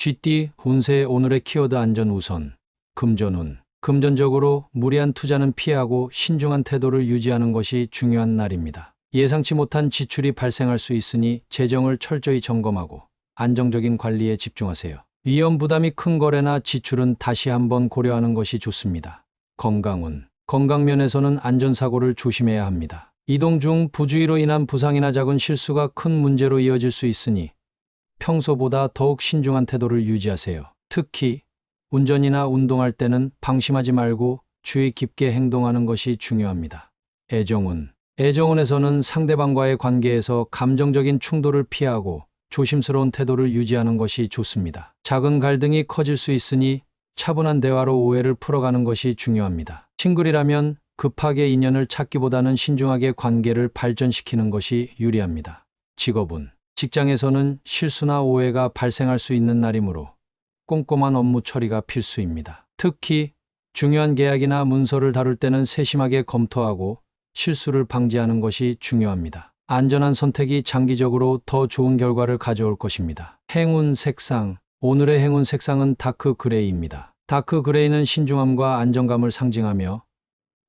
쥐띠 운세 오늘의 키워드 안전 우선. 금전운. 금전적으로 무리한 투자는 피하고 신중한 태도를 유지하는 것이 중요한 날입니다. 예상치 못한 지출이 발생할 수 있으니 재정을 철저히 점검하고 안정적인 관리에 집중하세요. 위험 부담이 큰 거래나 지출은 다시 한번 고려하는 것이 좋습니다. 건강운. 건강 면에서는 안전사고를 조심해야 합니다. 이동 중 부주의로 인한 부상이나 작은 실수가 큰 문제로 이어질 수 있으니 평소보다 더욱 신중한 태도를 유지하세요. 특히 운전이나 운동할 때는 방심하지 말고 주의 깊게 행동하는 것이 중요합니다. 애정운. 애정운에서는 상대방과의 관계에서 감정적인 충돌을 피하고 조심스러운 태도를 유지하는 것이 좋습니다. 작은 갈등이 커질 수 있으니 차분한 대화로 오해를 풀어가는 것이 중요합니다. 싱글이라면 급하게 인연을 찾기보다는 신중하게 관계를 발전시키는 것이 유리합니다. 직업운. 직장에서는 실수나 오해가 발생할 수 있는 날이므로 꼼꼼한 업무 처리가 필수입니다. 특히 중요한 계약이나 문서를 다룰 때는 세심하게 검토하고 실수를 방지하는 것이 중요합니다. 안전한 선택이 장기적으로 더 좋은 결과를 가져올 것입니다. 행운 색상. 오늘의 행운 색상은 다크 그레이입니다. 다크 그레이는 신중함과 안정감을 상징하며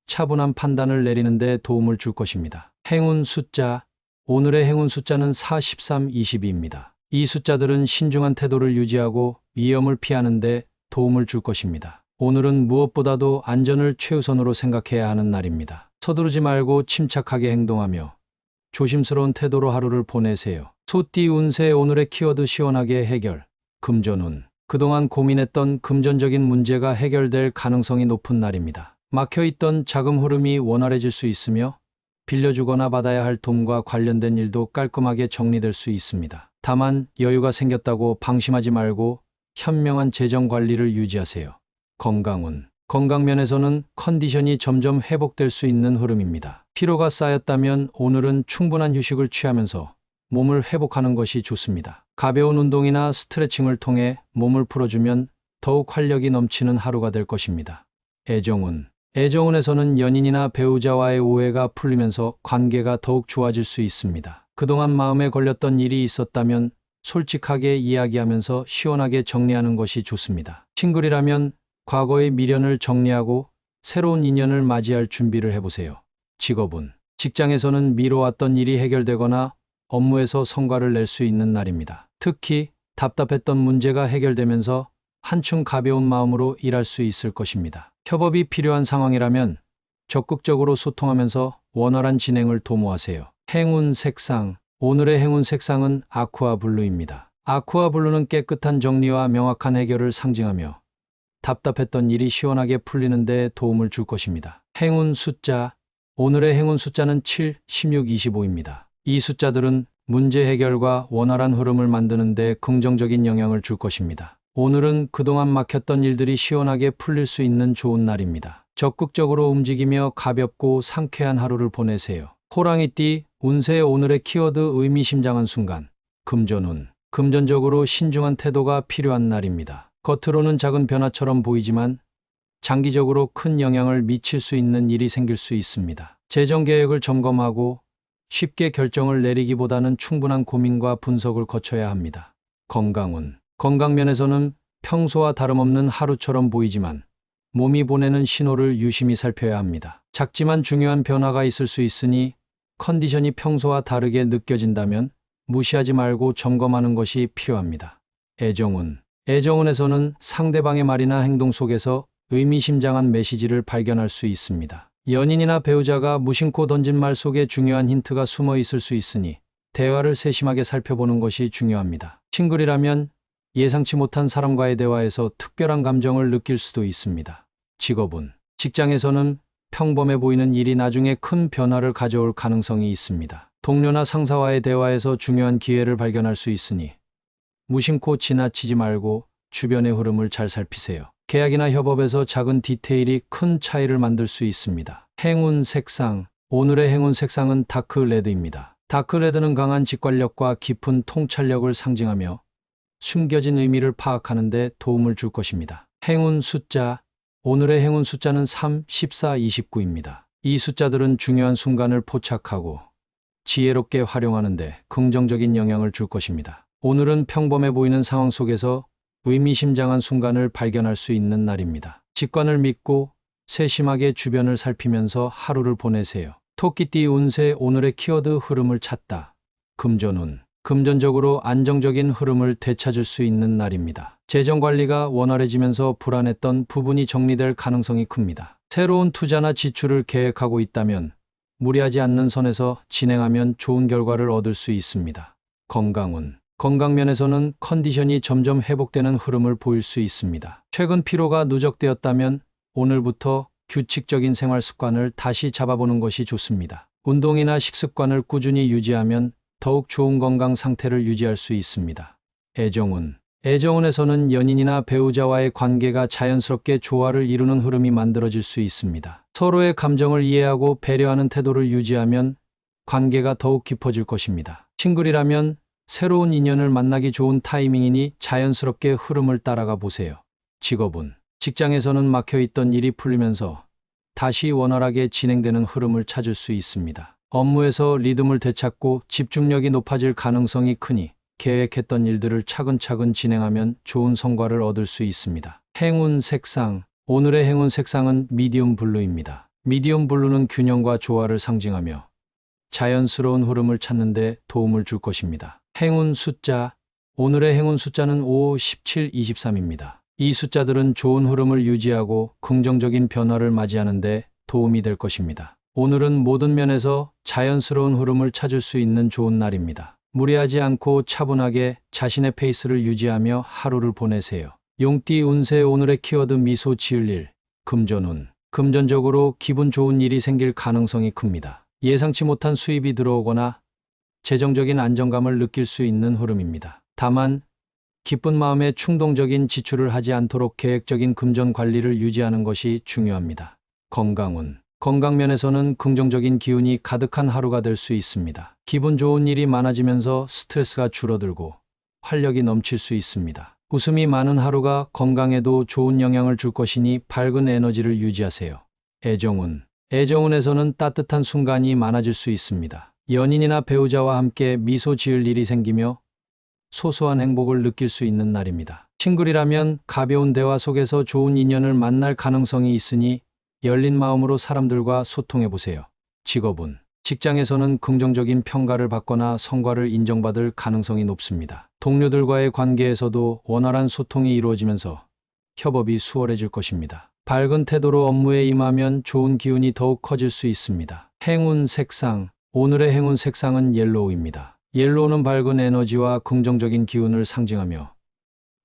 차분한 판단을 내리는 데 도움을 줄 것입니다. 행운 숫자. 오늘의 행운 숫자는 4, 13, 22입니다. 이 숫자들은 신중한 태도를 유지하고 위험을 피하는 데 도움을 줄 것입니다. 오늘은 무엇보다도 안전을 최우선으로 생각해야 하는 날입니다. 서두르지 말고 침착하게 행동하며 조심스러운 태도로 하루를 보내세요. 소띠 운세 오늘의 키워드 시원하게 해결. 금전운. 그동안 고민했던 금전적인 문제가 해결될 가능성이 높은 날입니다. 막혀있던 자금 흐름이 원활해질 수 있으며 빌려주거나 받아야 할 돈과 관련된 일도 깔끔하게 정리될 수 있습니다. 다만 여유가 생겼다고 방심하지 말고 현명한 재정 관리를 유지하세요. 건강운. 건강 면에서는 컨디션이 점점 회복될 수 있는 흐름입니다. 피로가 쌓였다면 오늘은 충분한 휴식을 취하면서 몸을 회복하는 것이 좋습니다. 가벼운 운동이나 스트레칭을 통해 몸을 풀어주면 더욱 활력이 넘치는 하루가 될 것입니다. 애정운. 애정운에서는 연인이나 배우자와의 오해가 풀리면서 관계가 더욱 좋아질 수 있습니다. 그동안 마음에 걸렸던 일이 있었다면 솔직하게 이야기하면서 시원하게 정리하는 것이 좋습니다. 싱글이라면 과거의 미련을 정리하고 새로운 인연을 맞이할 준비를 해보세요. 직업운. 직장에서는 미뤄왔던 일이 해결되거나 업무에서 성과를 낼 수 있는 날입니다. 특히 답답했던 문제가 해결되면서 한층 가벼운 마음으로 일할 수 있을 것입니다. 협업이 필요한 상황이라면 적극적으로 소통하면서 원활한 진행을 도모하세요. 행운 색상. 오늘의 행운 색상은 아쿠아 블루입니다. 아쿠아 블루는 깨끗한 정리와 명확한 해결을 상징하며 답답했던 일이 시원하게 풀리는 데 도움을 줄 것입니다. 행운 숫자. 오늘의 행운 숫자는 7, 16, 25입니다. 이 숫자들은 문제 해결과 원활한 흐름을 만드는 데 긍정적인 영향을 줄 것입니다. 오늘은 그동안 막혔던 일들이 시원하게 풀릴 수 있는 좋은 날입니다. 적극적으로 움직이며 가볍고 상쾌한 하루를 보내세요. 호랑이띠 운세 오늘의 키워드 의미심장한 순간. 금전운. 금전적으로 신중한 태도가 필요한 날입니다. 겉으로는 작은 변화처럼 보이지만 장기적으로 큰 영향을 미칠 수 있는 일이 생길 수 있습니다. 재정 계획을 점검하고 쉽게 결정을 내리기보다는 충분한 고민과 분석을 거쳐야 합니다. 건강운. 건강 면에서는 평소와 다름없는 하루처럼 보이지만 몸이 보내는 신호를 유심히 살펴야 합니다. 작지만 중요한 변화가 있을 수 있으니 컨디션이 평소와 다르게 느껴진다면 무시하지 말고 점검하는 것이 필요합니다. 애정운. 애정운에서는 상대방의 말이나 행동 속에서 의미심장한 메시지를 발견할 수 있습니다. 연인이나 배우자가 무심코 던진 말 속에 중요한 힌트가 숨어 있을 수 있으니 대화를 세심하게 살펴보는 것이 중요합니다. 싱글이라면 예상치 못한 사람과의 대화에서 특별한 감정을 느낄 수도 있습니다. 직업운. 직장에서는 평범해 보이는 일이 나중에 큰 변화를 가져올 가능성이 있습니다. 동료나 상사와의 대화에서 중요한 기회를 발견할 수 있으니 무심코 지나치지 말고 주변의 흐름을 잘 살피세요. 계약이나 협업에서 작은 디테일이 큰 차이를 만들 수 있습니다. 행운 색상. 오늘의 행운 색상은 다크 레드입니다. 다크 레드는 강한 직관력과 깊은 통찰력을 상징하며 숨겨진 의미를 파악하는 데 도움을 줄 것입니다. 행운 숫자. 오늘의 행운 숫자는 3, 14, 29입니다. 이 숫자들은 중요한 순간을 포착하고 지혜롭게 활용하는 데 긍정적인 영향을 줄 것입니다. 오늘은 평범해 보이는 상황 속에서 의미심장한 순간을 발견할 수 있는 날입니다. 직관을 믿고 세심하게 주변을 살피면서 하루를 보내세요. 토끼띠 운세 오늘의 키워드 흐름을 찾다. 금전운. 금전적으로 안정적인 흐름을 되찾을 수 있는 날입니다. 재정 관리가 원활해지면서 불안했던 부분이 정리될 가능성이 큽니다. 새로운 투자나 지출을 계획하고 있다면 무리하지 않는 선에서 진행하면 좋은 결과를 얻을 수 있습니다. 건강운. 건강면에서는 컨디션이 점점 회복되는 흐름을 보일 수 있습니다. 최근 피로가 누적되었다면 오늘부터 규칙적인 생활 습관을 다시 잡아보는 것이 좋습니다. 운동이나 식습관을 꾸준히 유지하면 더욱 좋은 건강 상태를 유지할 수 있습니다. 애정운. 애정운에서는 연인이나 배우자와의 관계가 자연스럽게 조화를 이루는 흐름이 만들어질 수 있습니다. 서로의 감정을 이해하고 배려하는 태도를 유지하면 관계가 더욱 깊어질 것입니다. 싱글이라면 새로운 인연을 만나기 좋은 타이밍이니 자연스럽게 흐름을 따라가 보세요. 직업운. 직장에서는 막혀있던 일이 풀리면서 다시 원활하게 진행되는 흐름을 찾을 수 있습니다. 업무에서 리듬을 되찾고 집중력이 높아질 가능성이 크니 계획했던 일들을 차근차근 진행하면 좋은 성과를 얻을 수 있습니다. 행운 색상. 오늘의 행운 색상은 미디움 블루입니다. 미디움 블루는 균형과 조화를 상징하며 자연스러운 흐름을 찾는 데 도움을 줄 것입니다. 행운 숫자. 오늘의 행운 숫자는 5, 17, 23입니다. 이 숫자들은 좋은 흐름을 유지하고 긍정적인 변화를 맞이하는 데 도움이 될 것입니다. 오늘은 모든 면에서 자연스러운 흐름을 찾을 수 있는 좋은 날입니다. 무리하지 않고 차분하게 자신의 페이스를 유지하며 하루를 보내세요. 용띠 운세 오늘의 키워드 미소 지을 일. 금전운. 금전적으로 기분 좋은 일이 생길 가능성이 큽니다. 예상치 못한 수입이 들어오거나 재정적인 안정감을 느낄 수 있는 흐름입니다. 다만 기쁜 마음에 충동적인 지출을 하지 않도록 계획적인 금전 관리를 유지하는 것이 중요합니다. 건강운. 건강면에서는 긍정적인 기운이 가득한 하루가 될 수 있습니다. 기분 좋은 일이 많아지면서 스트레스가 줄어들고 활력이 넘칠 수 있습니다. 웃음이 많은 하루가 건강에도 좋은 영향을 줄 것이니 밝은 에너지를 유지하세요. 애정운. 애정운에서는 따뜻한 순간이 많아질 수 있습니다. 연인이나 배우자와 함께 미소 지을 일이 생기며 소소한 행복을 느낄 수 있는 날입니다. 싱글이라면 가벼운 대화 속에서 좋은 인연을 만날 가능성이 있으니 열린 마음으로 사람들과 소통해보세요. 직업운. 직장에서는 긍정적인 평가를 받거나 성과를 인정받을 가능성이 높습니다. 동료들과의 관계에서도 원활한 소통이 이루어지면서 협업이 수월해질 것입니다. 밝은 태도로 업무에 임하면 좋은 기운이 더욱 커질 수 있습니다. 행운 색상. 오늘의 행운 색상은 옐로우입니다. 옐로우는 밝은 에너지와 긍정적인 기운을 상징하며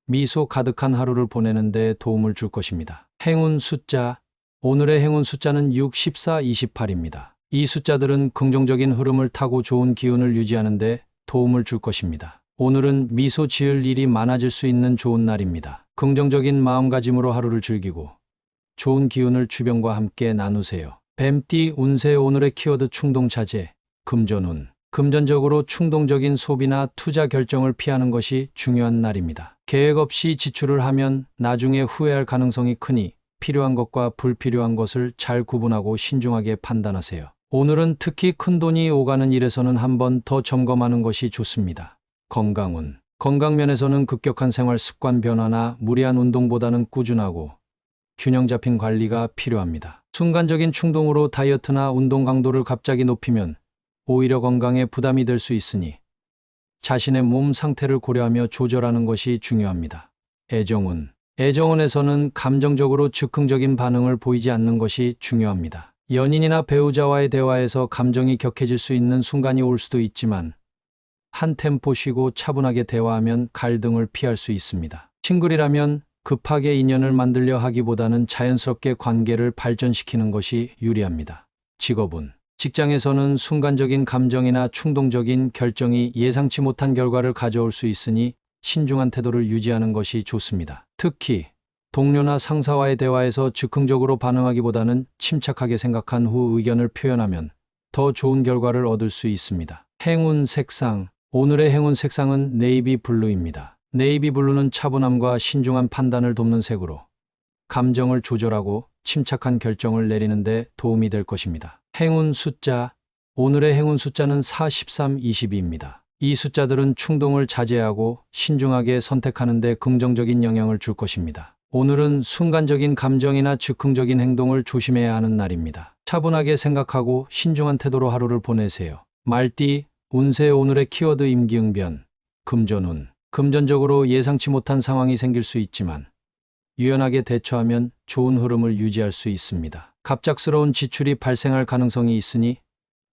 미소 가득한 하루를 보내는 데 도움을 줄 것입니다. 행운 숫자. 오늘의 행운 숫자는 6, 14, 28입니다. 이 숫자들은 긍정적인 흐름을 타고 좋은 기운을 유지하는 데 도움을 줄 것입니다. 오늘은 미소 지을 일이 많아질 수 있는 좋은 날입니다. 긍정적인 마음가짐으로 하루를 즐기고 좋은 기운을 주변과 함께 나누세요. 뱀띠 운세 오늘의 키워드 충동차제. 금전운. 금전적으로 충동적인 소비나 투자 결정을 피하는 것이 중요한 날입니다. 계획 없이 지출을 하면 나중에 후회할 가능성이 크니 필요한 것과 불필요한 것을 잘 구분하고 신중하게 판단하세요. 오늘은 특히 큰돈이 오가는 일에서는 한 번 더 점검하는 것이 좋습니다. 건강운. 건강면에서는 급격한 생활 습관 변화나 무리한 운동보다는 꾸준하고 균형 잡힌 관리가 필요합니다. 순간적인 충동으로 다이어트나 운동 강도를 갑자기 높이면 오히려 건강에 부담이 될 수 있으니 자신의 몸 상태를 고려하며 조절하는 것이 중요합니다. 애정운. 애정운에서는 감정적으로 즉흥적인 반응을 보이지 않는 것이 중요합니다. 연인이나 배우자와의 대화에서 감정이 격해질 수 있는 순간이 올 수도 있지만 한 템포 쉬고 차분하게 대화하면 갈등을 피할 수 있습니다. 싱글이라면 급하게 인연을 만들려 하기보다는 자연스럽게 관계를 발전시키는 것이 유리합니다. 직업운. 직장에서는 순간적인 감정이나 충동적인 결정이 예상치 못한 결과를 가져올 수 있으니 신중한 태도를 유지하는 것이 좋습니다. 특히 동료나 상사와의 대화에서 즉흥적으로 반응하기보다는 침착하게 생각한 후 의견을 표현하면 더 좋은 결과를 얻을 수 있습니다. 행운 색상. 오늘의 행운 색상은 네이비 블루입니다. 네이비 블루는 차분함과 신중한 판단을 돕는 색으로 감정을 조절하고 침착한 결정을 내리는 데 도움이 될 것입니다. 행운 숫자. 오늘의 행운 숫자는 4, 13, 22입니다. 이 숫자들은 충동을 자제하고 신중하게 선택하는 데 긍정적인 영향을 줄 것입니다. 오늘은 순간적인 감정이나 즉흥적인 행동을 조심해야 하는 날입니다. 차분하게 생각하고 신중한 태도로 하루를 보내세요. 말띠, 운세 오늘의 키워드 임기응변, 금전운. 금전적으로 예상치 못한 상황이 생길 수 있지만 유연하게 대처하면 좋은 흐름을 유지할 수 있습니다. 갑작스러운 지출이 발생할 가능성이 있으니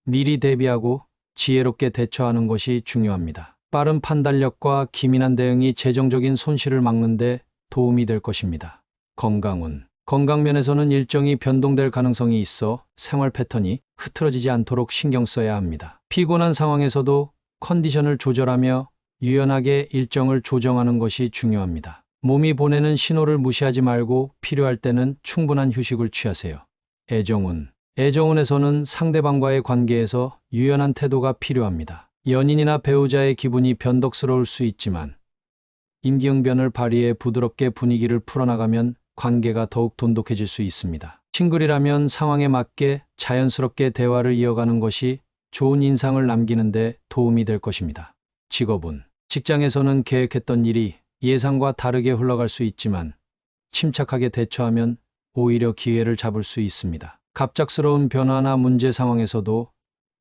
미리 대비하고 지혜롭게 대처하는 것이 중요합니다. 빠른 판단력과 기민한 대응이 재정적인 손실을 막는 데 도움이 될 것입니다. 건강운. 건강면에서는 일정이 변동될 가능성이 있어 생활 패턴이 흐트러지지 않도록 신경 써야 합니다. 피곤한 상황에서도 컨디션을 조절하며 유연하게 일정을 조정하는 것이 중요합니다. 몸이 보내는 신호를 무시하지 말고 필요할 때는 충분한 휴식을 취하세요. 애정운. 애정운에서는 상대방과의 관계에서 유연한 태도가 필요합니다. 연인이나 배우자의 기분이 변덕스러울 수 있지만 임기응변을 발휘해 부드럽게 분위기를 풀어나가면 관계가 더욱 돈독해질 수 있습니다. 싱글이라면 상황에 맞게 자연스럽게 대화를 이어가는 것이 좋은 인상을 남기는 데 도움이 될 것입니다. 직업운. 직장에서는 계획했던 일이 예상과 다르게 흘러갈 수 있지만 침착하게 대처하면 오히려 기회를 잡을 수 있습니다. 갑작스러운 변화나 문제 상황에서도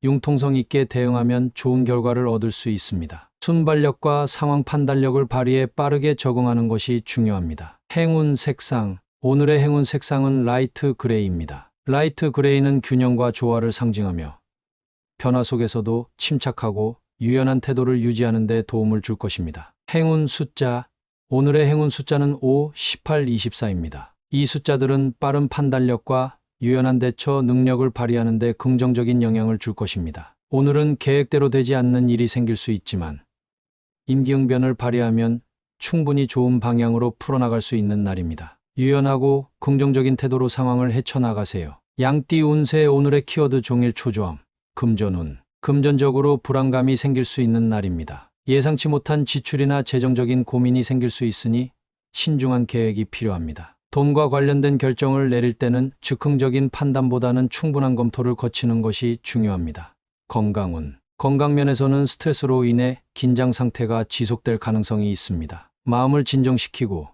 융통성 있게 대응하면 좋은 결과를 얻을 수 있습니다. 순발력과 상황 판단력을 발휘해 빠르게 적응하는 것이 중요합니다. 행운 색상. 오늘의 행운 색상은 라이트 그레이입니다. 라이트 그레이는 균형과 조화를 상징하며 변화 속에서도 침착하고 유연한 태도를 유지하는 데 도움을 줄 것입니다. 행운 숫자. 오늘의 행운 숫자는 5, 18, 24입니다. 이 숫자들은 빠른 판단력과 유연한 대처 능력을 발휘하는 데 긍정적인 영향을 줄 것입니다. 오늘은 계획대로 되지 않는 일이 생길 수 있지만 임기응변을 발휘하면 충분히 좋은 방향으로 풀어나갈 수 있는 날입니다. 유연하고 긍정적인 태도로 상황을 헤쳐나가세요. 양띠 운세 오늘의 키워드 종일 초조함, 금전운. 금전적으로 불안감이 생길 수 있는 날입니다. 예상치 못한 지출이나 재정적인 고민이 생길 수 있으니 신중한 계획이 필요합니다. 돈과 관련된 결정을 내릴 때는 즉흥적인 판단보다는 충분한 검토를 거치는 것이 중요합니다. 건강운. 건강면에서는 스트레스로 인해 긴장 상태가 지속될 가능성이 있습니다. 마음을 진정시키고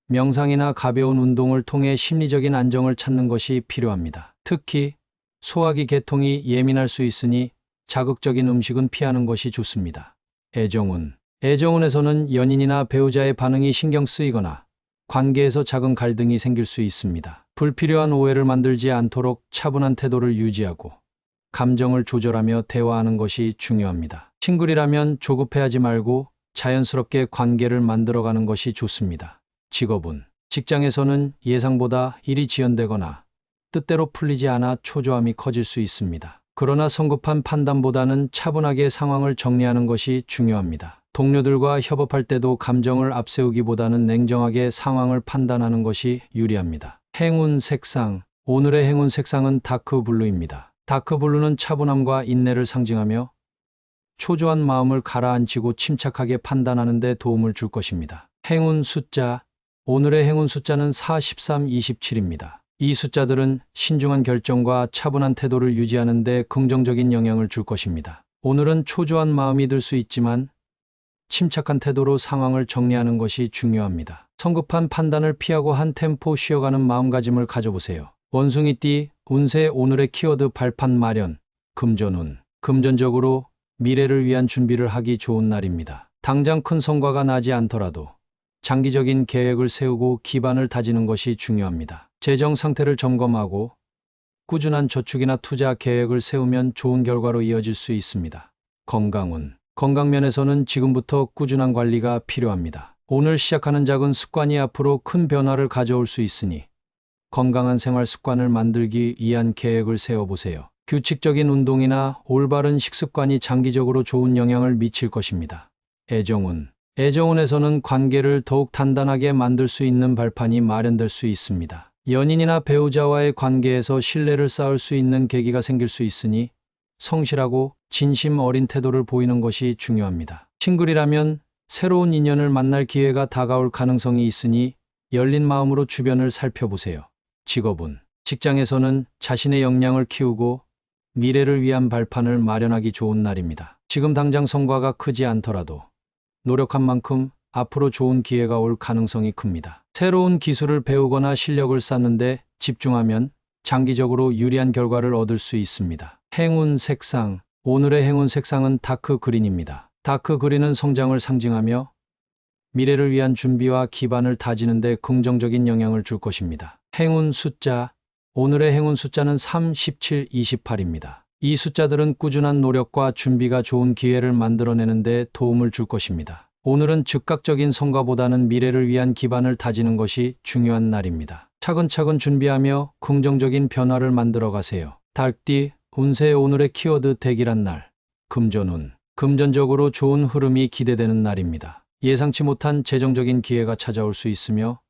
명상이나 가벼운 운동을 통해 심리적인 안정을 찾는 것이 필요합니다. 특히 소화기 계통이 예민할 수 있으니 자극적인 음식은 피하는 것이 좋습니다. 애정운. 애정운에서는 연인이나 배우자의 반응이 신경 쓰이거나 관계에서 작은 갈등이 생길 수 있습니다. 불필요한 오해를 만들지 않도록 차분한 태도를 유지하고 감정을 조절하며 대화하는 것이 중요합니다. 싱글이라면 조급해하지 말고 자연스럽게 관계를 만들어가는 것이 좋습니다. 직업운. 직장에서는 예상보다 일이 지연되거나 뜻대로 풀리지 않아 초조함이 커질 수 있습니다. 그러나 성급한 판단보다는 차분하게 상황을 정리하는 것이 중요합니다. 동료들과 협업할 때도 감정을 앞세우기보다는 냉정하게 상황을 판단하는 것이 유리합니다. 행운 색상. 오늘의 행운 색상은 다크블루입니다. 다크블루는 차분함과 인내를 상징하며 초조한 마음을 가라앉히고 침착하게 판단하는 데 도움을 줄 것입니다. 행운 숫자. 오늘의 행운 숫자는 4, 13, 27입니다. 이 숫자들은 신중한 결정과 차분한 태도를 유지하는 데 긍정적인 영향을 줄 것입니다. 오늘은 초조한 마음이 들 수 있지만 침착한 태도로 상황을 정리하는 것이 중요합니다. 성급한 판단을 피하고 한 템포 쉬어가는 마음가짐을 가져보세요. 원숭이띠 운세 오늘의 키워드 발판 마련, 금전운. 금전적으로 미래를 위한 준비를 하기 좋은 날입니다. 당장 큰 성과가 나지 않더라도 장기적인 계획을 세우고 기반을 다지는 것이 중요합니다. 재정 상태를 점검하고 꾸준한 저축이나 투자 계획을 세우면 좋은 결과로 이어질 수 있습니다. 건강운. 건강면에서는 지금부터 꾸준한 관리가 필요합니다. 오늘 시작하는 작은 습관이 앞으로 큰 변화를 가져올 수 있으니 건강한 생활 습관을 만들기 위한 계획을 세워보세요. 규칙적인 운동이나 올바른 식습관이 장기적으로 좋은 영향을 미칠 것입니다. 애정운. 애정운에서는 관계를 더욱 단단하게 만들 수 있는 발판이 마련될 수 있습니다. 연인이나 배우자와의 관계에서 신뢰를 쌓을 수 있는 계기가 생길 수 있으니 성실하고 진심 어린 태도를 보이는 것이 중요합니다. 싱글이라면 새로운 인연을 만날 기회가 다가올 가능성이 있으니 열린 마음으로 주변을 살펴보세요. 직업운. 직장에서는 자신의 역량을 키우고 미래를 위한 발판을 마련하기 좋은 날입니다. 지금 당장 성과가 크지 않더라도 노력한 만큼 앞으로 좋은 기회가 올 가능성이 큽니다. 새로운 기술을 배우거나 실력을 쌓는데 집중하면 장기적으로 유리한 결과를 얻을 수 있습니다. 행운 색상. 오늘의 행운 색상은 다크 그린입니다. 다크 그린은 성장을 상징하며 미래를 위한 준비와 기반을 다지는 데 긍정적인 영향을 줄 것입니다. 행운 숫자. 오늘의 행운 숫자는 3, 17, 28입니다. 이 숫자들은 꾸준한 노력과 준비가 좋은 기회를 만들어내는 데 도움을 줄 것입니다. 오늘은 즉각적인 성과보다는 미래를 위한 기반을 다지는 것이 중요한 날입니다. 차근차근 준비하며 긍정적인 변화를 만들어 가세요. 달띠. 운세. 오늘의 키워드 대기란 날. 금전운. 금전적으로 좋은 흐름이 기대되는 날입니다. 예상치 못한 재정적인 기회가 찾아올 수 있으며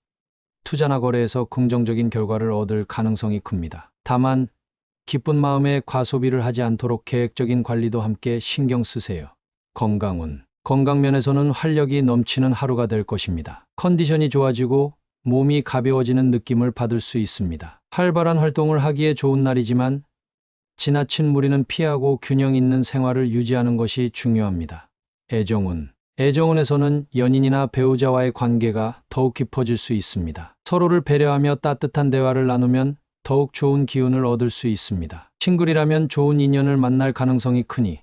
투자나 거래에서 긍정적인 결과를 얻을 가능성이 큽니다. 다만 기쁜 마음에 과소비를 하지 않도록 계획적인 관리도 함께 신경 쓰세요. 건강운. 건강면에서는 활력이 넘치는 하루가 될 것입니다. 컨디션이 좋아지고 몸이 가벼워지는 느낌을 받을 수 있습니다. 활발한 활동을 하기에 좋은 날이지만 지나친 무리는 피하고 균형 있는 생활을 유지하는 것이 중요합니다. 애정운. 애정운에서는 연인이나 배우자와의 관계가 더욱 깊어질 수 있습니다. 서로를 배려하며 따뜻한 대화를 나누면 더욱 좋은 기운을 얻을 수 있습니다. 싱글이라면 좋은 인연을 만날 가능성이 크니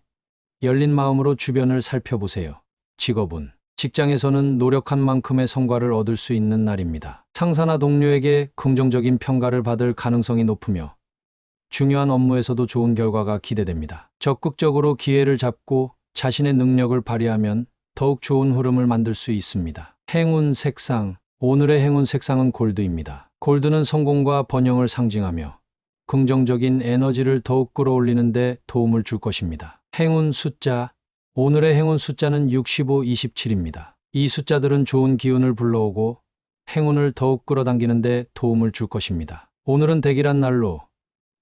열린 마음으로 주변을 살펴보세요. 직업운. 직장에서는 노력한 만큼의 성과를 얻을 수 있는 날입니다. 상사나 동료에게 긍정적인 평가를 받을 가능성이 높으며 중요한 업무에서도 좋은 결과가 기대됩니다. 적극적으로 기회를 잡고 자신의 능력을 발휘하면 더욱 좋은 흐름을 만들 수 있습니다. 행운 색상. 오늘의 행운 색상은 골드입니다. 골드는 성공과 번영을 상징하며 긍정적인 에너지를 더욱 끌어올리는 데 도움을 줄 것입니다. 행운 숫자. 오늘의 행운 숫자는 65, 27입니다. 이 숫자들은 좋은 기운을 불러오고 행운을 더욱 끌어당기는 데 도움을 줄 것입니다. 오늘은 대기란 날로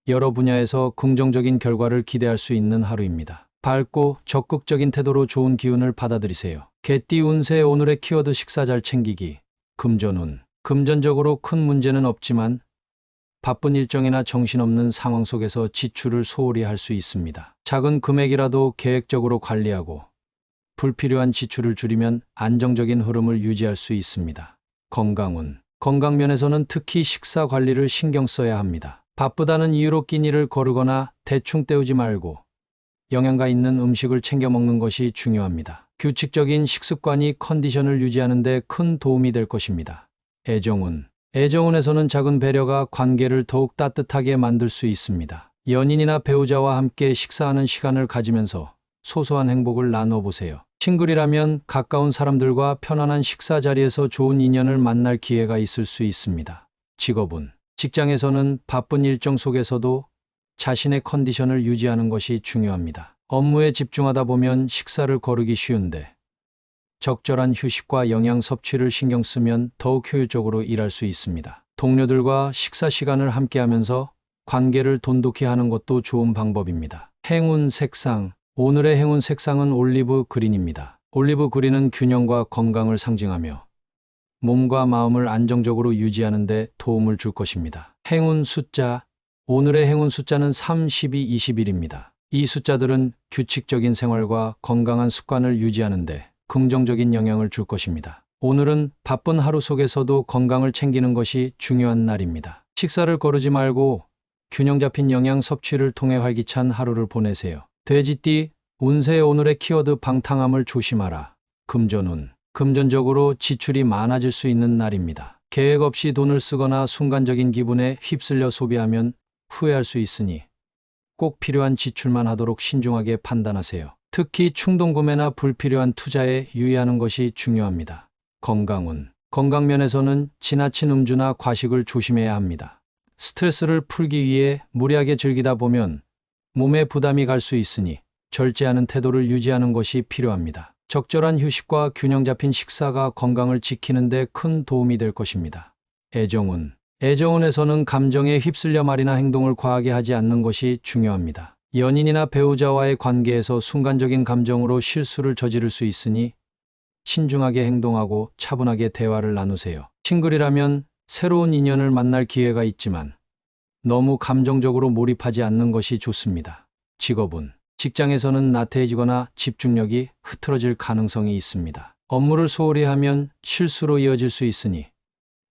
여러 분야에서 긍정적인 결과를 기대할 수 있는 하루입니다. 밝고 적극적인 태도로 좋은 기운을 받아들이세요. 개띠 운세. 오늘의 키워드 식사 잘 챙기기. 금전운. 금전적으로 큰 문제는 없지만 바쁜 일정이나 정신없는 상황 속에서 지출을 소홀히 할 수 있습니다. 작은 금액이라도 계획적으로 관리하고 불필요한 지출을 줄이면 안정적인 흐름을 유지할 수 있습니다. 건강운. 건강면에서는 특히 식사 관리를 신경 써야 합니다. 바쁘다는 이유로 끼니를 거르거나 대충 때우지 말고 영양가 있는 음식을 챙겨 먹는 것이 중요합니다. 규칙적인 식습관이 컨디션을 유지하는 데 큰 도움이 될 것입니다. 애정운. 애정운에서는 작은 배려가 관계를 더욱 따뜻하게 만들 수 있습니다. 연인이나 배우자와 함께 식사하는 시간을 가지면서 소소한 행복을 나눠보세요. 싱글이라면 가까운 사람들과 편안한 식사 자리에서 좋은 인연을 만날 기회가 있을 수 있습니다. 직업운. 직장에서는 바쁜 일정 속에서도 자신의 컨디션을 유지하는 것이 중요합니다. 업무에 집중하다 보면 식사를 거르기 쉬운데 적절한 휴식과 영양 섭취를 신경 쓰면 더욱 효율적으로 일할 수 있습니다. 동료들과 식사 시간을 함께하면서 관계를 돈독히 하는 것도 좋은 방법입니다. 행운 색상. 오늘의 행운 색상은 올리브 그린입니다. 올리브 그린은 균형과 건강을 상징하며 몸과 마음을 안정적으로 유지하는 데 도움을 줄 것입니다. 행운 숫자. 오늘의 행운 숫자는 3, 12, 21입니다. 이 숫자들은 규칙적인 생활과 건강한 습관을 유지하는 데 긍정적인 영향을 줄 것입니다. 오늘은 바쁜 하루 속에서도 건강을 챙기는 것이 중요한 날입니다. 식사를 거르지 말고 균형 잡힌 영양 섭취를 통해 활기찬 하루를 보내세요. 돼지띠 운세. 오늘의 키워드 방탕함을 조심하라. 금전운. 금전적으로 지출이 많아질 수 있는 날입니다. 계획 없이 돈을 쓰거나 순간적인 기분에 휩쓸려 소비하면 후회할 수 있으니 꼭 필요한 지출만 하도록 신중하게 판단하세요. 특히 충동구매나 불필요한 투자에 유의하는 것이 중요합니다. 건강운. 건강면에서는 지나친 음주나 과식을 조심해야 합니다. 스트레스를 풀기 위해 무리하게 즐기다 보면 몸에 부담이 갈 수 있으니 절제하는 태도를 유지하는 것이 필요합니다. 적절한 휴식과 균형 잡힌 식사가 건강을 지키는 데 큰 도움이 될 것입니다. 애정운. 애정운에서는 감정에 휩쓸려 말이나 행동을 과하게 하지 않는 것이 중요합니다. 연인이나 배우자와의 관계에서 순간적인 감정으로 실수를 저지를 수 있으니 신중하게 행동하고 차분하게 대화를 나누세요. 싱글이라면 새로운 인연을 만날 기회가 있지만 너무 감정적으로 몰입하지 않는 것이 좋습니다. 직업운. 직장에서는 나태해지거나 집중력이 흐트러질 가능성이 있습니다. 업무를 소홀히 하면 실수로 이어질 수 있으니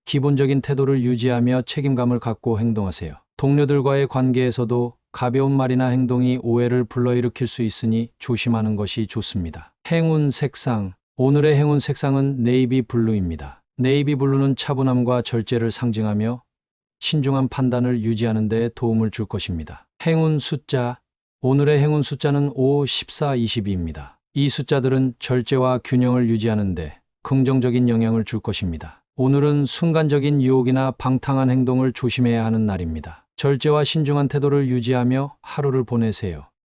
기본적인 태도를 유지하며 책임감을 갖고 행동하세요. 동료들과의 관계에서도 가벼운 말이나 행동이 오해를 불러일으킬 수 있으니 조심하는 것이 좋습니다. 행운 색상. 오늘의 행운 색상은 네이비 블루입니다. 네이비 블루는 차분함과 절제를 상징하며 신중한 판단을 유지하는 데 도움을 줄 것입니다. 행운 숫자. 오늘의 행운 숫자는 5, 14, 22입니다. 이 숫자들은 절제와 균형을 유지하는 데 긍정적인 영향을 줄 것입니다. 오늘은 순간적인 유혹이나 방탕한 행동을 조심해야 하는 날입니다. 절제와 신중한 태도를 유지하며 하루를 보내세요.